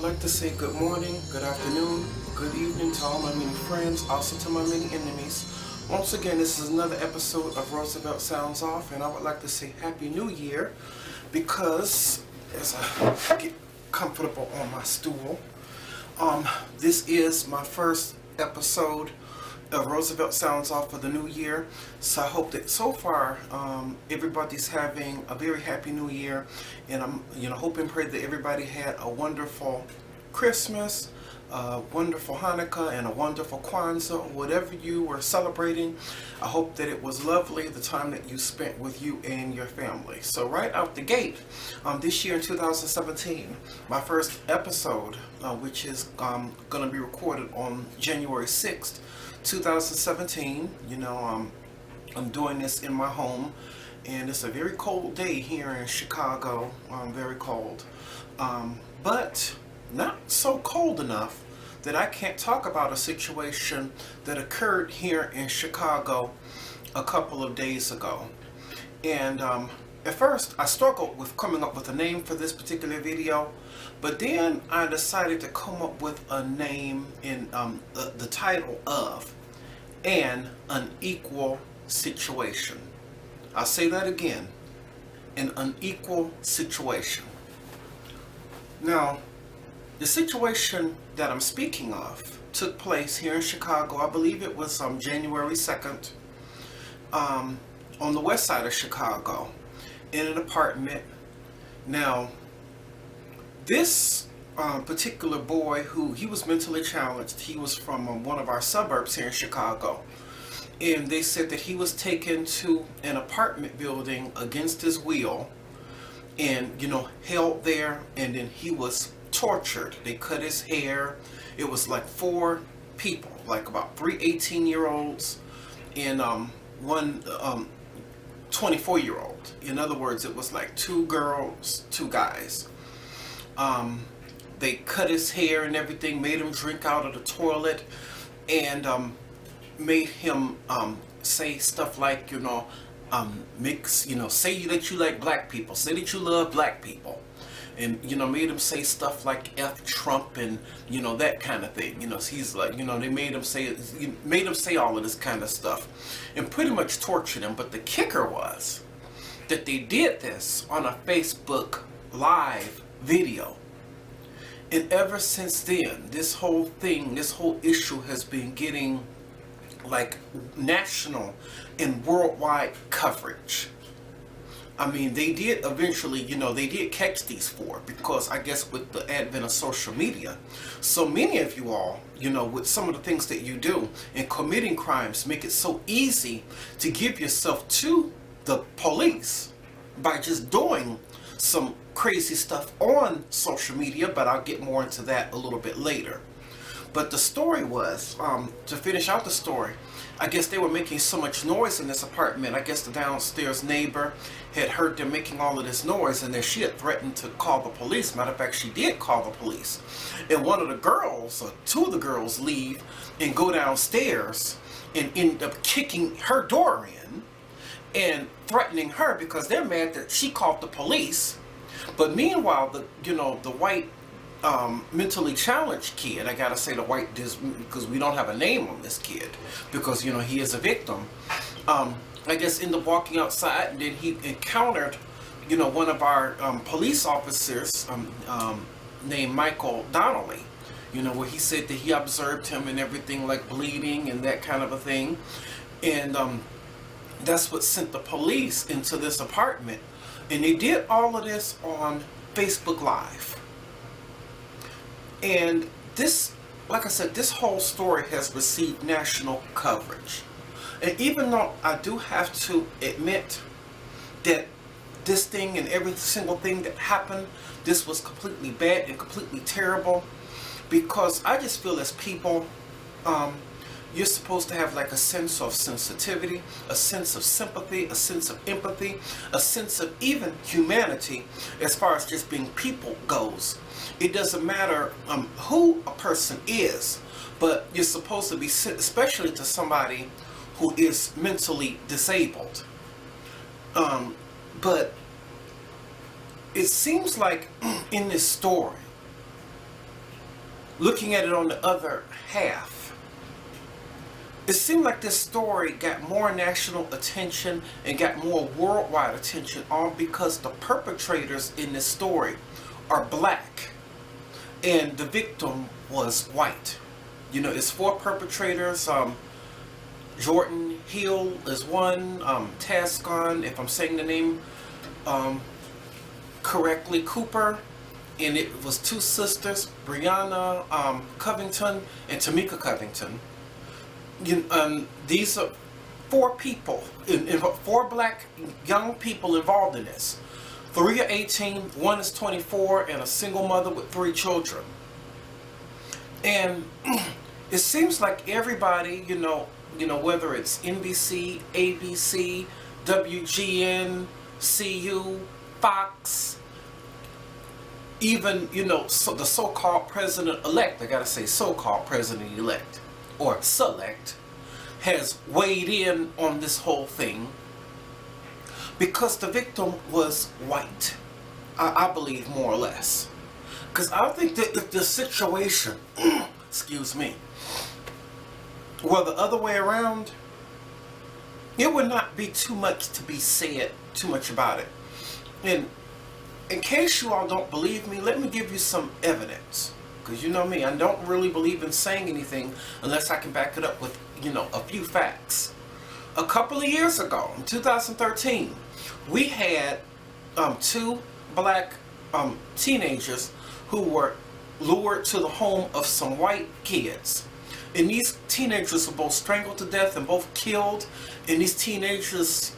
like to say good morning, good afternoon, good evening to all my many friends, also to my many enemies. Once again, this is another episode of Roosevelt Sounds Off, and I would like to say Happy New Year because as I get comfortable on my stool, this is my first episode of Roosevelt Sounds Off for the new year. So I hope that so far everybody's having a very happy new year, and I'm hope and pray that everybody had a wonderful Christmas, a wonderful Hanukkah, and a wonderful Kwanzaa, whatever you were celebrating. I hope that it was lovely, the time that you spent with you and your family. So right out the gate, this year in 2017, my first episode, which is going to be recorded on January 6th, 2017. I'm doing this in my home, and it's a very cold day here in Chicago. Very cold, but not so cold enough that I can't talk about a situation that occurred here in Chicago a couple of days ago. And at first I struggled with coming up with a name for this particular video, but then I decided to come up with a name in the title of An Unequal Situation. I'll say that again, an unequal situation. Now, the situation that I'm speaking of took place here in Chicago. I believe it was January 2nd, on the west side of Chicago, in an apartment. Now, this particular boy, he was mentally challenged, he was from one of our suburbs here in Chicago, and they said that he was taken to an apartment building against his will and held there, and then he was tortured. They cut his hair. It was like 4 people, like about 3 18-year-olds and one 24-year-old. In other words, it was like 2 girls, 2 guys. They cut his hair and everything, made him drink out of the toilet, and made him say stuff like, say that you like black people, say that you love black people, and made him say stuff like F Trump and that kind of thing. He's like, they made him say all of this kind of stuff and pretty much tortured him. But the kicker was that they did this on a Facebook live video. And ever since then, this whole issue has been getting like national and worldwide coverage. I mean, they did eventually, they did catch these 4, because I guess with the advent of social media, so many of you all, with some of the things that you do in committing crimes, make it so easy to give yourself to the police by just doing some crazy stuff on social media. But I'll get more into that a little bit later. But the story was, to finish out the story, I guess they were making so much noise in this apartment. I guess the downstairs neighbor had heard them making all of this noise, and then she had threatened to call the police. Matter of fact, she did call the police. And one of the girls, or 2 of the girls, leave and go downstairs and end up kicking her door in and threatening her because they're mad that she called the police. But meanwhile, the white mentally challenged kid, I gotta say the white, because we don't have a name on this kid, because he is a victim, I guess ended up walking outside, and then he encountered one of our police officers named Michael Donnelly, where he said that he observed him and everything, like bleeding and that kind of a thing. And that's what sent the police into this apartment, and they did all of this on Facebook Live. And this, like I said, this whole story has received national coverage. And even though I do have to admit that this thing and every single thing that happened, this was completely bad and completely terrible, because I just feel as people, you're supposed to have like a sense of sensitivity, a sense of sympathy, a sense of empathy, a sense of even humanity as far as just being people goes. It doesn't matter who a person is, but you're supposed to be, especially to somebody who is mentally disabled. But it seems like in this story, looking at it on the other half, it seemed like this story got more national attention and got more worldwide attention, all because the perpetrators in this story are black and the victim was white. You know, it's four perpetrators. Jordan Hill is one. Tascon, if I'm saying the name correctly, Cooper, and it was two sisters, Brianna Covington and Tamika Covington. These are four people, four black young people involved in this. 3 are 18, 1 is 24, and a single mother with 3 children. And it seems like everybody, whether it's NBC, ABC, WGN, CU, Fox, even, the so-called president-elect, I gotta say so-called president-elect, or select, has weighed in on this whole thing because the victim was white. I believe more or less. Because I think that if the situation, excuse me, were the other way around, it would not be too much to be said, too much about it. And in case you all don't believe me, let me give you some evidence. Because you know me, I don't really believe in saying anything unless I can back it up with, a few facts. A couple of years ago, in 2013, we had 2 black teenagers who were lured to the home of some white kids. And these teenagers were both strangled to death and both killed. And these teenagers,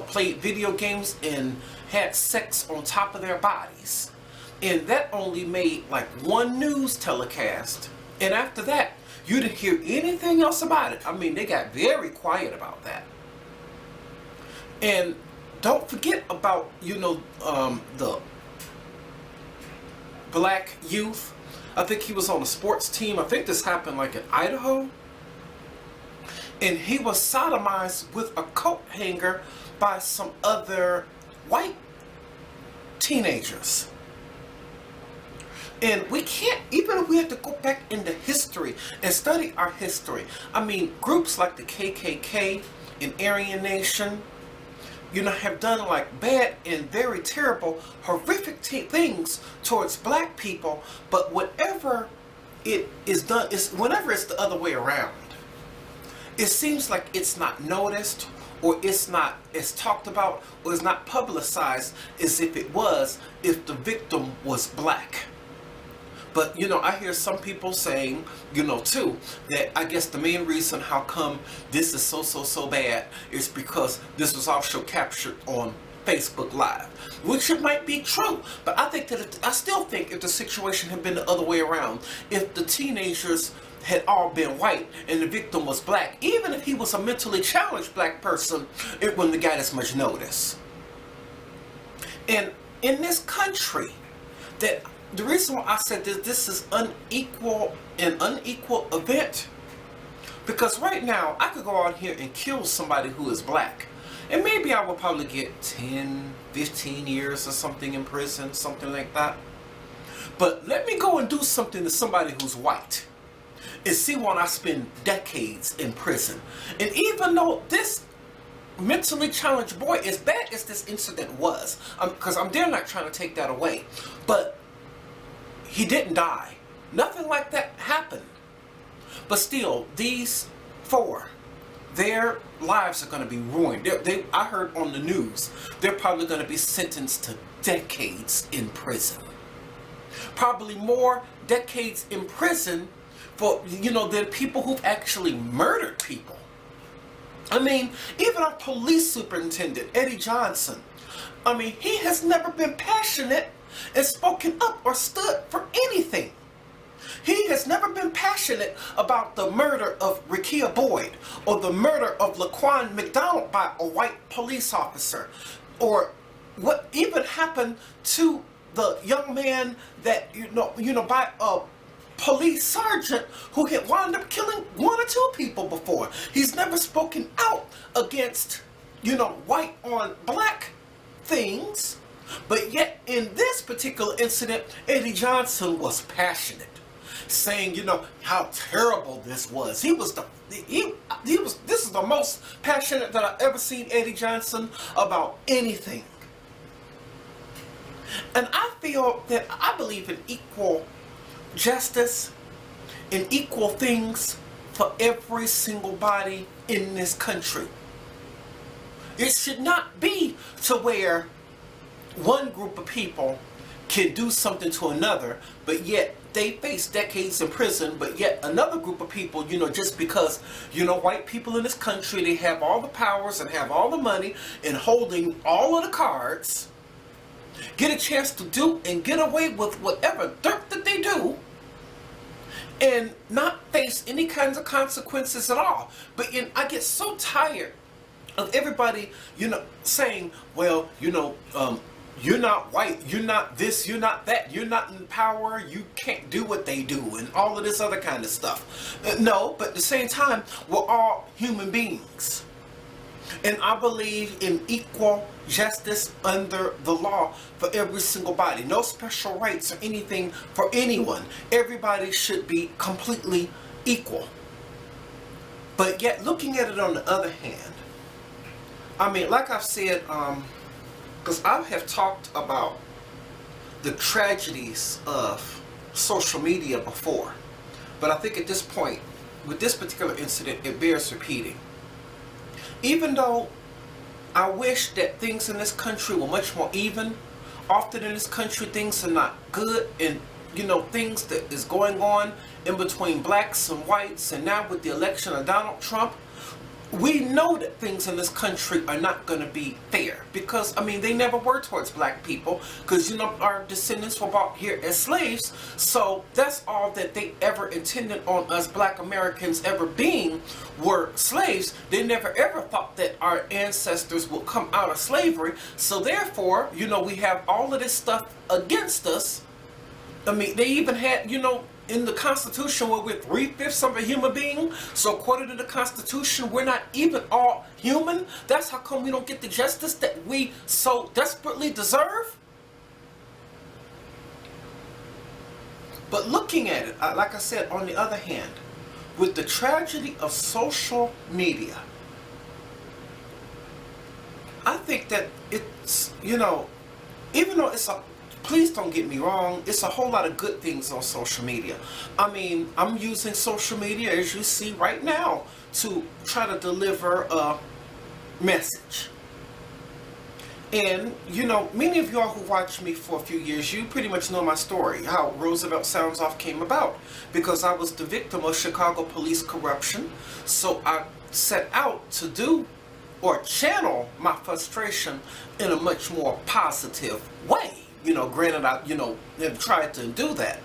played video games and had sex on top of their bodies. And that only made like 1 news telecast. And after that, you didn't hear anything else about it. I mean, they got very quiet about that. And don't forget about, the black youth. I think he was on a sports team. I think this happened like in Idaho. And he was sodomized with a coat hanger by some other white teenagers. And we can't, even if we have to go back into history and study our history. I mean, groups like the KKK and Aryan Nation, have done like bad and very terrible, horrific things towards black people. But whatever it is done, whenever it's the other way around, it seems like it's not noticed, or it's not as talked about, or it's not publicized as if it was if the victim was black. But, I hear some people saying, too, that I guess the main reason how come this is so bad is because this was also captured on Facebook Live. Which it might be true, but I still think if the situation had been the other way around, if the teenagers had all been white and the victim was black, even if he was a mentally challenged black person, it wouldn't have got as much notice. And in this country, that the reason why I said that this is an unequal event, because right now I could go out here and kill somebody who is black, and maybe I will probably get 10, 15 years or something in prison, something like that. But let me go and do something to somebody who's white and see when I spend decades in prison. And even though this mentally challenged boy, as bad as this incident was, because I'm dare not trying to take that away, but he didn't die. Nothing like that happened. But still, these 4, their lives are going to be ruined. I heard on the news, they're probably going to be sentenced to decades in prison. Probably more decades in prison for, than people who've actually murdered people. I mean, even our police superintendent, Eddie Johnson, he has never been passionate and spoken up or stood for anything. He has never been passionate about the murder of Rekia Boyd or the murder of Laquan McDonald by a white police officer, or what even happened to the young man that by a police sergeant who had wound up killing 1 or 2 people before. He's never spoken out against white on black things. But yet, in this particular incident, Eddie Johnson was passionate. saying, how terrible this was. He was this is the most passionate that I've ever seen Eddie Johnson about anything. And I believe in equal justice and equal things for every single body in this country. It should not be to where one group of people can do something to another, but yet they face decades in prison, but yet another group of people, just because, white people in this country, they have all the powers and have all the money and holding all of the cards, get a chance to do and get away with whatever dirt that they do and not face any kinds of consequences at all. But I get so tired of everybody, saying, well, you're not white, you're not this, you're not that, you're not in power, you can't do what they do, and all of this other kind of stuff. No, but at the same time, we're all human beings. And I believe in equal justice under the law for every single body. No special rights or anything for anyone. Everybody should be completely equal. But yet, looking at it on the other hand, like I've said, because I have talked about the tragedies of social media before, but I think at this point, with this particular incident, it bears repeating. Even though I wish that things in this country were much more even, often in this country things are not good, and things that is going on in between blacks and whites, and now with the election of Donald Trump, we know that things in this country are not going to be fair, because they never were towards black people, because our descendants were brought here as slaves, so that's all that they ever intended on us black Americans ever being, were slaves. They never ever thought that our ancestors would come out of slavery, so therefore we have all of this stuff against us. They even had in the Constitution, we're 3/5 of a human being. So according to the Constitution, we're not even all human. That's how come we don't get the justice that we so desperately deserve. But looking at it, like I said, on the other hand, with the tragedy of social media, I think that it's, even though it's please don't get me wrong, it's a whole lot of good things on social media. I'm using social media, as you see right now, to try to deliver a message. And, many of y'all who watched me for a few years, you pretty much know my story, how Roosevelt Sounds Off came about. Because I was the victim of Chicago police corruption, so I set out to do or channel my frustration in a much more positive way. Granted, I, have tried to do that.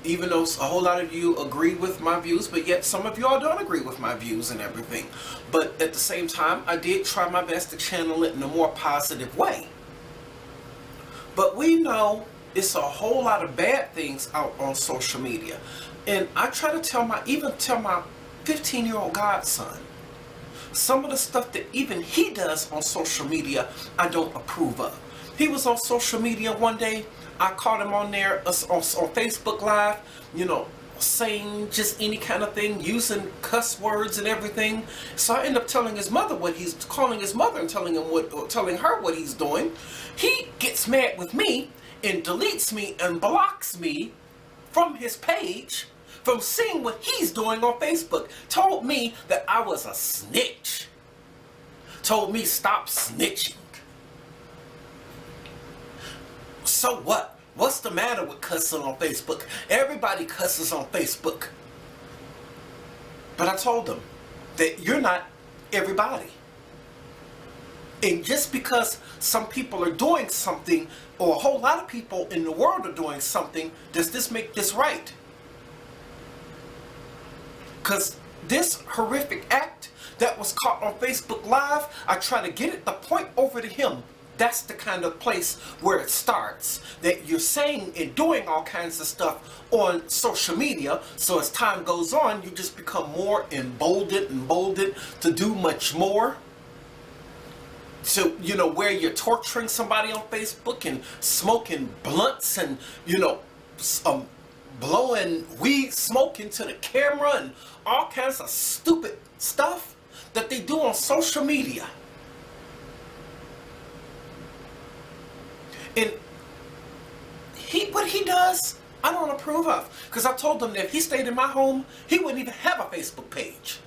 Even though a whole lot of you agree with my views, but yet some of y'all don't agree with my views and everything. But at the same time, I did try my best to channel it in a more positive way. But we know it's a whole lot of bad things out on social media. And I try to tell my 15-year-old godson, some of the stuff that even he does on social media, I don't approve of. He was on social media one day. I caught him on there on Facebook Live, saying just any kind of thing, using cuss words and everything. So I end up telling his mother calling his mother and telling her what he's doing. He gets mad with me and deletes me and blocks me from his page from seeing what he's doing on Facebook. Told me that I was a snitch. Told me stop snitching. So what? What's the matter with cussing on Facebook? Everybody cusses on Facebook. But I told him that you're not everybody. And just because some people are doing something, or a whole lot of people in the world are doing something, does this make this right? Because this horrific act that was caught on Facebook Live, I try to get it the point over to him. That's the kind of place where it starts. That you're saying and doing all kinds of stuff on social media, so as time goes on, you just become more emboldened to do much more. So, where you're torturing somebody on Facebook and smoking blunts and, blowing weed smoke into the camera and all kinds of stupid stuff that they do on social media. And what he does, I don't approve of. Because I told him that if he stayed in my home, he wouldn't even have a Facebook page.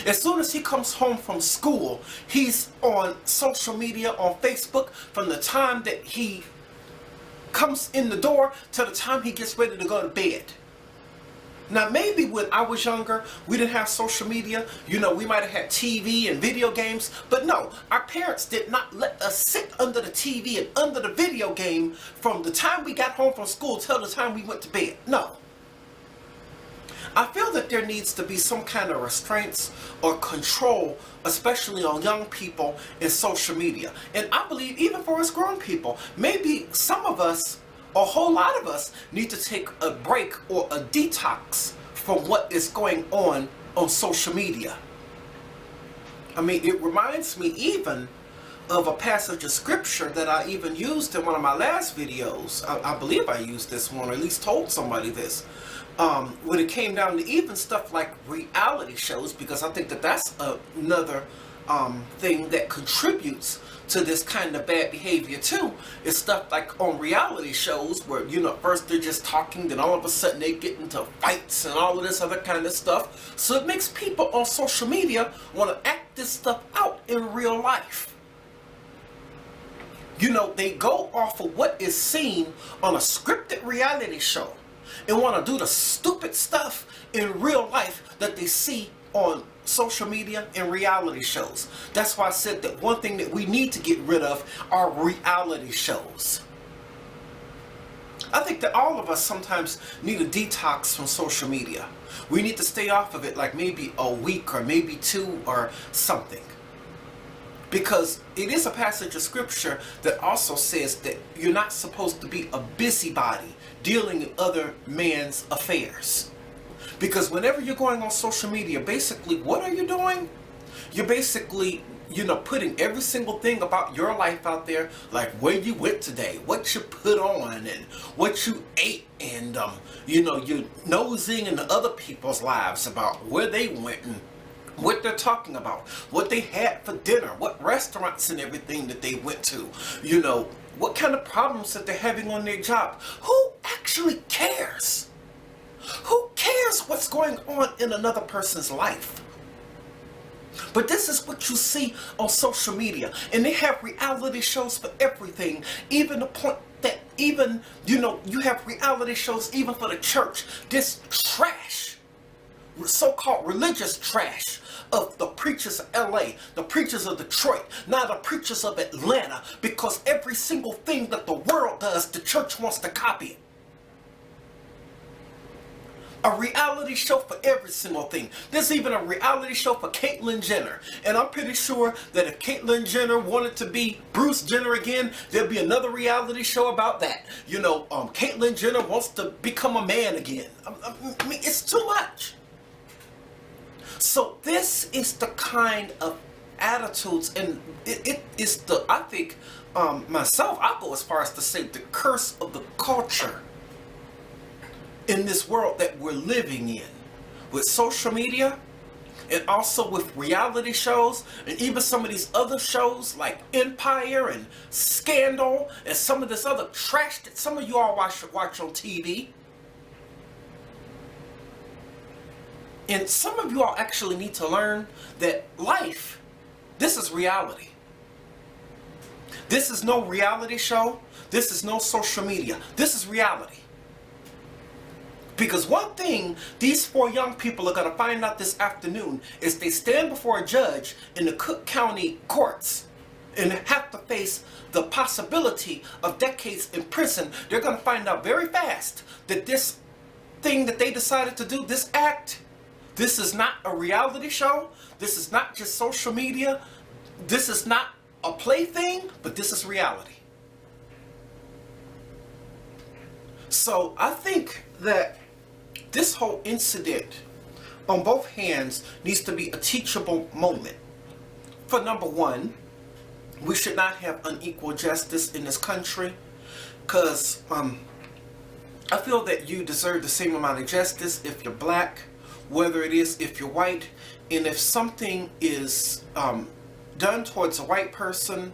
As soon as he comes home from school, he's on social media, on Facebook, from the time that he comes in the door to the time he gets ready to go to bed. Now, maybe when I was younger, we didn't have social media. You know, we might have had TV and video games. But no, our parents did not let us sit under the TV and under the video game from the time we got home from school till the time we went to bed. No. I feel that there needs to be some kind of restraints or control, especially on young people in social media. And I believe even for us grown people, maybe some of us, a whole lot of us, need to take a break or a detox from what is going on social media. I mean, it reminds me even of a passage of scripture that I even used in one of my last videos. I believe I used this one, or at least told somebody this. When it came down to even stuff like reality shows, because I think that that's another thing that contributes to this kind of bad behavior too, is stuff like on reality shows where, you know, first they're just talking, then all of a sudden they get into fights and all of this other kind of stuff. So it makes people on social media want to act this stuff out in real life. You know, they go off of what is seen on a scripted reality show and want to do the stupid stuff in real life that they see on social media and reality shows. That's why I said that one thing that we need to get rid of are reality shows. I think that all of us sometimes need a detox from social media. We need to stay off of it like maybe a week or maybe two or something. Because it is a passage of scripture that also says that you're not supposed to be a busybody dealing in other man's affairs. Because whenever you're going on social media, basically what are you doing? You're basically, you know, putting every single thing about your life out there, like where you went today, what you put on, and what you ate, and you know, you're nosing into other people's lives about where they went and what they're talking about, what they had for dinner, what restaurants and everything that they went to, you know, what kind of problems that they're having on their job. Who actually cares? Who cares what's going on in another person's life? But this is what you see on social media, and they have reality shows for everything, even the point that even, you know, you have reality shows even for the church. This trash, so-called religious trash of the preachers of LA, the preachers of Detroit, now the preachers of Atlanta, because every single thing that the world does, the church wants to copy it. A reality show for every single thing. There's even a reality show for Caitlyn Jenner. And I'm pretty sure that if Caitlyn Jenner wanted to be Bruce Jenner again, there'd be another reality show about that. You know, Caitlyn Jenner wants to become a man again. I mean, it's too much. So this is the kind of attitudes, and it is the, I think, myself, I go as far as to say the curse of the culture in this world that we're living in, with social media and also with reality shows and even some of these other shows like Empire and Scandal and some of this other trash that some of you all watch on TV. And some of you all actually need to learn that life, this is reality. This is no reality show. This is no social media. This is reality. Because one thing these 4 young people are going to find out this afternoon is they stand before a judge in the Cook County courts and have to face the possibility of decades in prison. They're going to find out very fast that this thing that they decided to do, this act, this is not a reality show. This is not just social media. This is not a plaything, but this is reality. So I think that this whole incident on both hands needs to be a teachable moment. For number one, we should not have unequal justice in this country, because I feel that you deserve the same amount of justice if you're black, whether it is if you're white, and if something is done towards a white person,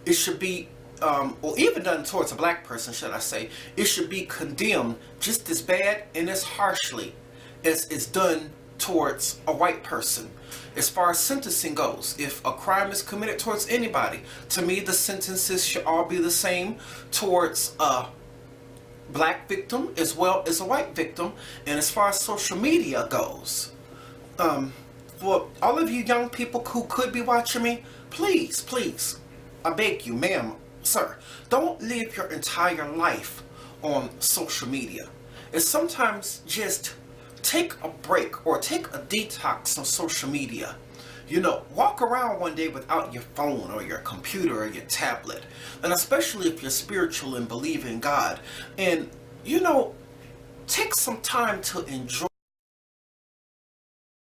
it should be, or even done towards a black person, should I say, it should be condemned just as bad and as harshly as it's done towards a white person. As far as sentencing goes, if a crime is committed towards anybody, to me the sentences should all be the same towards a black victim as well as a white victim. And as far as social media goes, for all of you young people who could be watching me, please, please, I beg you, ma'am, sir, don't live your entire life on social media. And sometimes just take a break or take a detox on social media. You know, walk around one day without your phone or your computer or your tablet. And especially if you're spiritual and believe in God. And, you know, take some time to enjoy